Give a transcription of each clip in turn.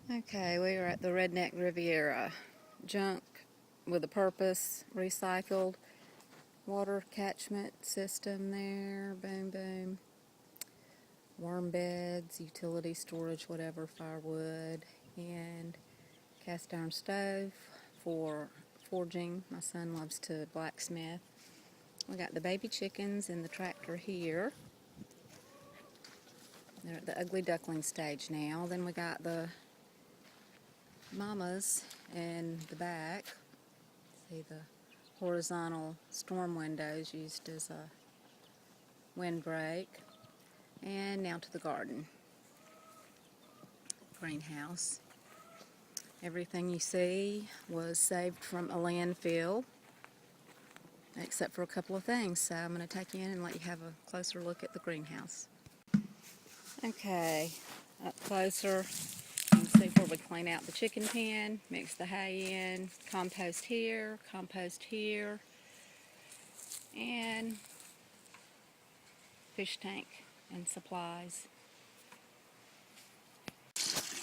Okay, we are at the Redneck Riviera. Junk with a purpose, recycled, water catchment system there, boom boom. Worm beds, utility storage, whatever, firewood, and cast iron stove for forging. My son loves to blacksmith. We got the baby chickens in the tractor here. They're at the ugly duckling stage now. Then we got the mamas in the back. See the horizontal storm windows used as a windbreak. And now to the garden. Greenhouse. Everything you see was saved from a landfill, except for a couple of things. So I'm going to take you in and let you have a closer look at the greenhouse. Okay, up closer. You can see where we clean out the chicken pen, mix the hay in, compost here, and fish tank and supplies.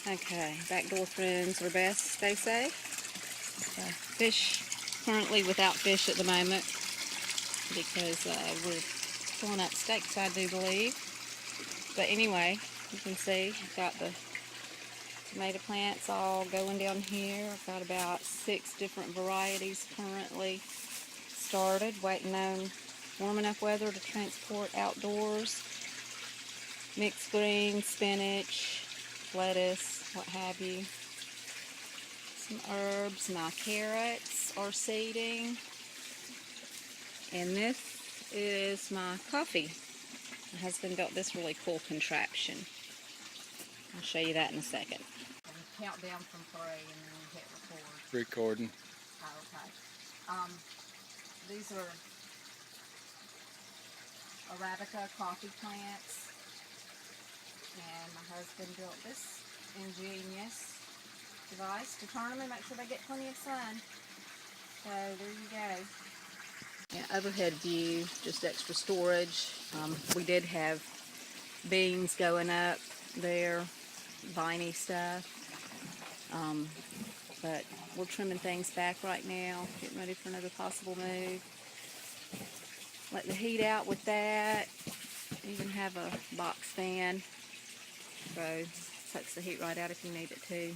Okay, backdoor friends are best, they say. Fish, currently without fish at the moment because we're pulling up steaks, I do believe. But anyway, you can see I've got the tomato plants all going down here. I've got about 6 different varieties currently started, waiting on warm enough weather to transport outdoors. Mixed greens, spinach, lettuce, what have you. Some herbs. My carrots are seeding. And this is my coffee. My husband built this really cool contraption. I'll show you that in a second. Count down from 3 and then hit record. Recording. Oh, okay. These are Arabica coffee plants. And my husband built this ingenious device to turn them and make sure they get plenty of sun. So there you go. Yeah, overhead view, just extra storage. We did have beans going up there, viney stuff. But we're trimming things back right now, getting ready for another possible move. Let the heat out with that. Even have a box fan. So sucks the heat right out if you need it to.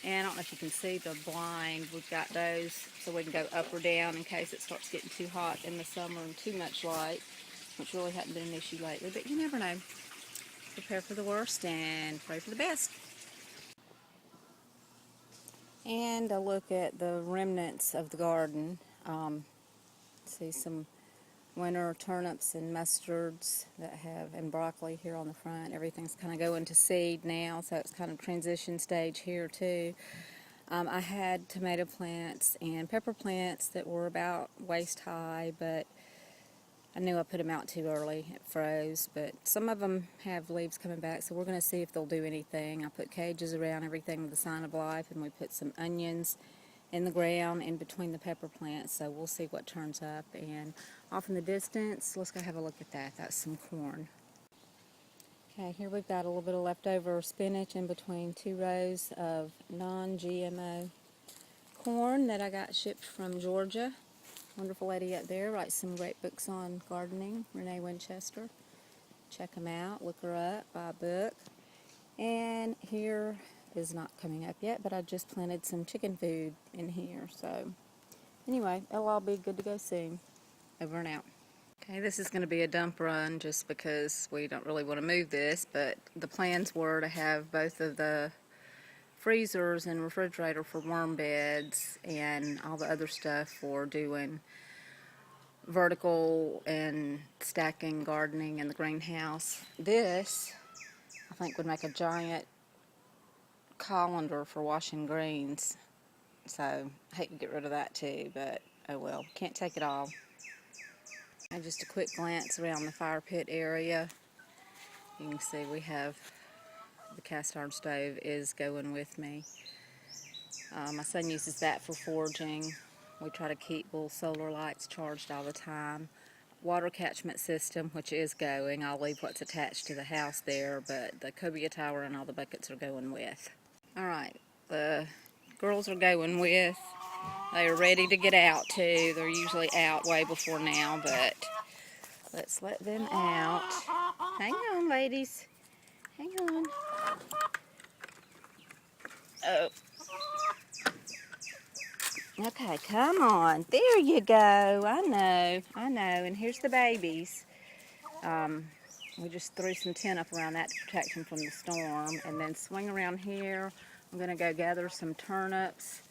And I don't know if you can see the blind. We've got those so we can go up or down in case it starts getting too hot in the summer and too much light, which really hadn't been an issue lately. But you never know. Prepare for the worst and pray for the best. And a look at the remnants of the garden. See some winter turnips and mustards that have, and broccoli here on the front. Everything's kind of going to seed now, so it's kind of transition stage here too. I had tomato plants and pepper plants that were about waist high, but I knew I put them out too early. It froze, but some of them have leaves coming back, so we're going to see if they'll do anything. I put cages around everything with a sign of life, and we put some onions in the ground in between the pepper plants, so we'll see what turns up. And off in the distance, let's go have a look at that. That's some corn. Okay, here we've got a little bit of leftover spinach in between 2 rows of non-GMO corn that I got shipped from Georgia. Wonderful lady up there, writes some great books on gardening, Renee Winchester. Check them out, look her up, buy a book. And here is not coming up yet, but I just planted some chicken food in here. So anyway, it'll all be good to go soon. Over and out. Okay, this is going to be a dump run just because we don't really want to move this, but the plans were to have both of the freezers and refrigerator for worm beds and all the other stuff for doing vertical and stacking gardening in the greenhouse. This, I think, would make a giant colander for washing greens. So I hate to get rid of that too, but oh well, can't take it all. And just a quick glance around the fire pit area. You can see we have the cast iron stove is going with me. My son uses that for forging. We try to keep little solar lights charged all the time. Water catchment system, which is going. I'll leave what's attached to the house there, but the cobia tower and all the buckets are going with. Alright, the girls are going with. They are ready to get out too. They're usually out way before now, but let's let them out. Hang on, ladies. Hang on. Oh. Okay, come on. There you go. I know. And here's the babies. We just threw some tent up around that to protect them from the storm. And then swing around here. I'm going to go gather some turnips.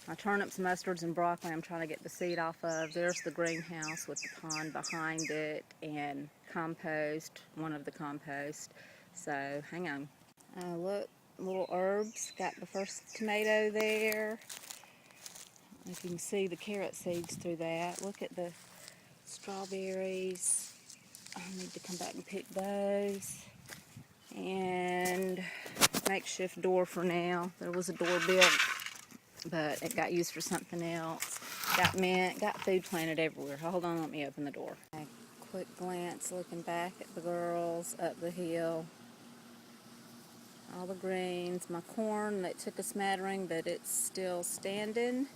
My turnips, mustards, and broccoli I'm trying to get the seed off of. There's the greenhouse with the pond behind it and compost, one of the compost. So, hang on. Look, little herbs. Got the first tomato there. If you can see the carrot seeds through that. Look at the strawberries. I need to come back and pick those. And makeshift door for now. There was a door built, but it got used for something else. Got mint, got food planted everywhere. Hold on, let me open the door. A quick glance looking back at the girls up the hill. All the greens. My corn that took a smattering, but it's still standing.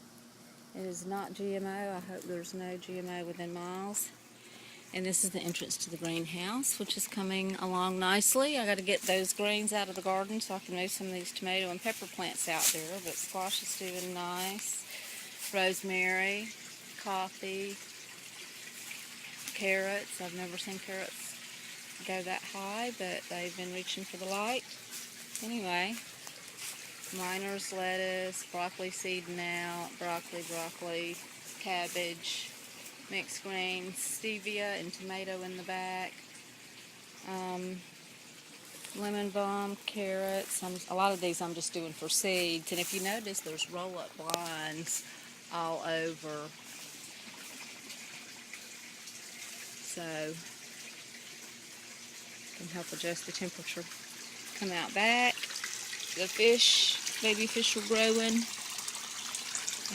It is not GMO. I hope there's no GMO within miles. And this is the entrance to the greenhouse, which is coming along nicely. I got to get those greens out of the garden so I can move some of these tomato and pepper plants out there. But squash is doing nice. Rosemary, coffee, carrots. I've never seen carrots go that high, but they've been reaching for the light. Anyway, miner's lettuce, broccoli seeding out, broccoli, cabbage, mixed greens, stevia and tomato in the back, lemon balm, carrots. A lot of these I'm just doing for seeds. And if you notice, there's roll-up blinds all over. So, can help adjust the temperature. Come out back. The fish, baby fish are growing.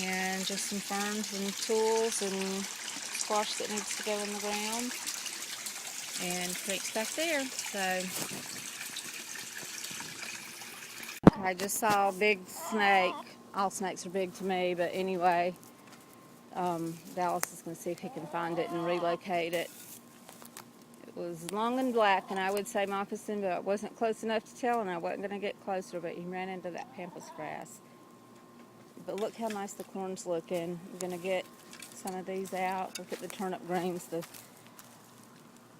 And just some ferns and tools and squash that needs to go in the ground. And creek's back there. So, I just saw a big snake. All snakes are big to me, but anyway, Dallas is going to see if he can find it and relocate it. It was long and black, and I would say moccasin, but I wasn't close enough to tell, and I wasn't going to get closer, but he ran into that pampas grass. But look how nice the corn's looking. I'm going to get some of these out. Look at the turnip greens, the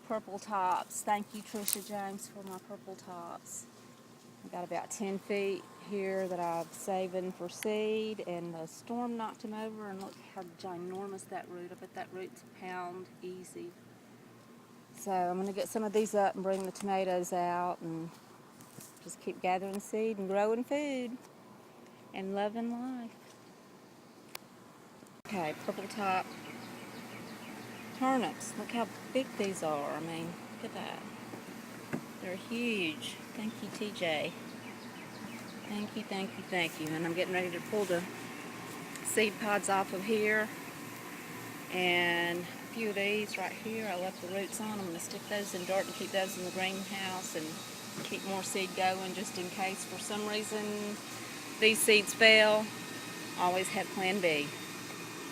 purple tops. Thank you, Trisha James, for my purple tops. I've got about 10 feet here that I'm saving for seed, and the storm knocked them over, and look how ginormous that root. I bet that root's a pound easy. So I'm going to get some of these up and bring the tomatoes out and just keep gathering seed and growing food and loving life. Okay, purple top turnips. Look how big these are. I mean, look at that. They're huge. Thank you, TJ. Thank you. And I'm getting ready to pull the seed pods off of here. And a few of these right here, I left the roots on. I'm going to stick those in dirt and keep those in the greenhouse and keep more seed going just in case for some reason these seeds fail. Always have plan B.